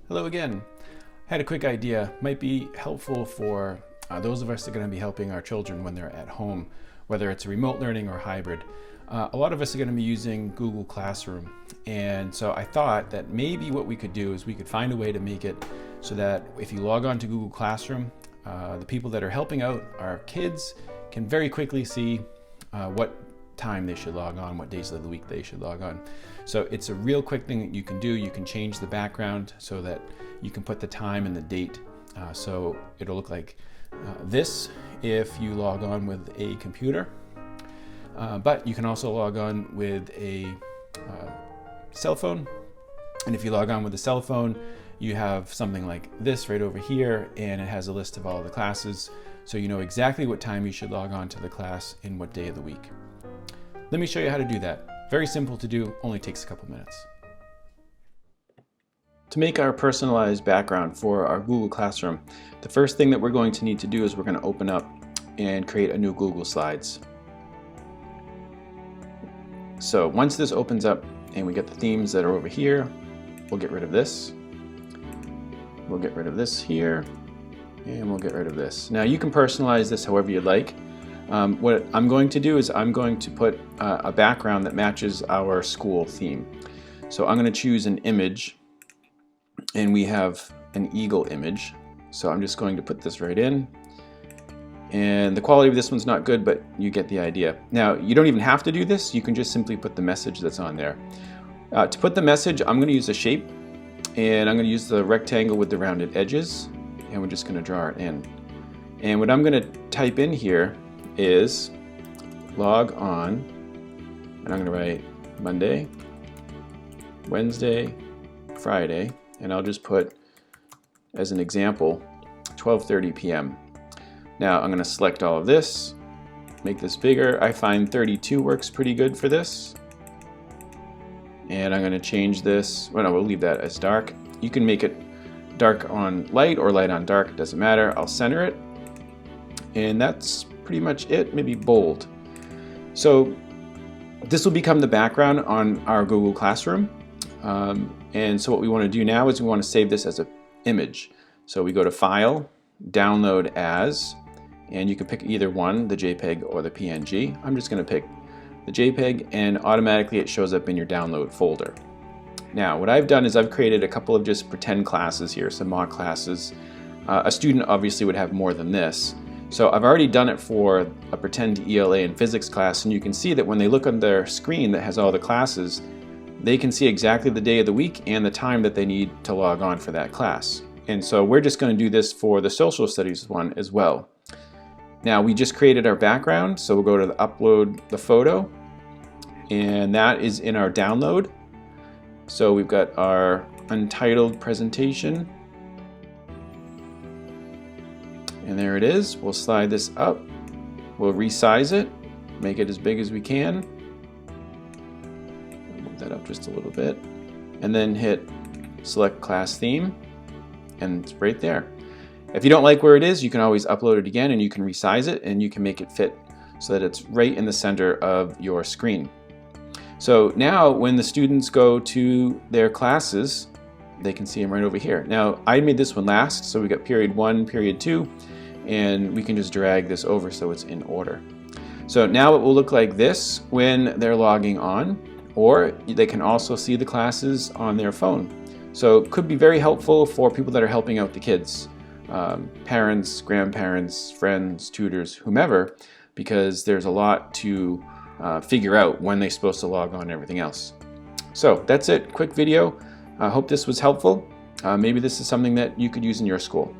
Hello again. I had a quick idea. Might be helpful for those of us that are going to be helping our children when they're at home, whether it's remote learning or hybrid. A lot of us are going to be using Google Classroom, and so I thought that maybe what we could do is we could find a way to make it so that if you log on to Google Classroom, the people that are helping out our kids can very quickly see what time they should log on, what days of the week they should log on. So it's a real quick thing that you can do. You can change the background so that you can put the time and the date. So it'll look like this if you log on with a computer. But you can also log on with a cell phone. And if you log on with a cell phone, you have something like this right over here, and it has a list of all the classes. So you know exactly what time you should log on to the class in what day of the week. Let me show you how to do that. Very simple to do, only takes a couple minutes. To make our personalized background for our Google Classroom, the first thing that we're going to need to do is we're going to open up and create a new Google Slides. So once this opens up and we get the themes that are over here, we'll get rid of this. We'll get rid of this here, and we'll get rid of this. Now you can personalize this however you'd like. What I'm going to do is I'm going to put a background that matches our school theme. So I'm going to choose an image, and we have an eagle image. So I'm just going to put this right in. And the quality of this one's not good, but you get the idea. Now, you don't even have to do this. You can just simply put the message that's on there. To put the message, I'm going to use a shape, and I'm going to use the rectangle with the rounded edges, and we're just going to draw it in. And what I'm going to type in here is log on, and I'm going to write Monday, Wednesday, Friday, and I'll just put as an example 12:30 p.m. Now I'm going to select all of this, make this bigger. I find 32 works pretty good for this, and I'm going to change this. Well, no, we'll leave that as dark. You can make it dark on light or light on dark, it doesn't matter. I'll center it, and that's pretty much it. Maybe bold. So this will become the background on our Google Classroom. And so what we want to do now is we want to save this as an image. So we go to File, Download As, and you can pick either one, the JPEG or the PNG. I'm just going to pick the JPEG, and automatically it shows up in your download folder. Now what I've done is I've created a couple of just pretend classes here, some mock classes. A student obviously would have more than this. So I've already done it for a pretend ELA and physics class, and you can see that when they look on their screen that has all the classes, they can see exactly the day of the week and the time that they need to log on for that class. And so we're just going to do this for the social studies one as well. Now we just created our background, so we'll go to the upload the photo, and that is in our download. So we've got our untitled presentation. And there it is. We'll slide this up. We'll resize it, make it as big as we can. Move that up just a little bit. And then hit select class theme, and it's right there. If you don't like where it is, you can always upload it again, and you can resize it, and you can make it fit so that it's right in the center of your screen. So now when the students go to their classes, they can see them right over here. Now I made this one last, so we got period 1, period 2, and we can just drag this over so it's in order. So now it will look like this when they're logging on, or they can also see the classes on their phone. So it could be very helpful for people that are helping out the kids, parents, grandparents, friends, tutors, whomever, because there's a lot to figure out when they're supposed to log on and everything else. So that's it, quick video. I hope this was helpful. Maybe this is something that you could use in your school.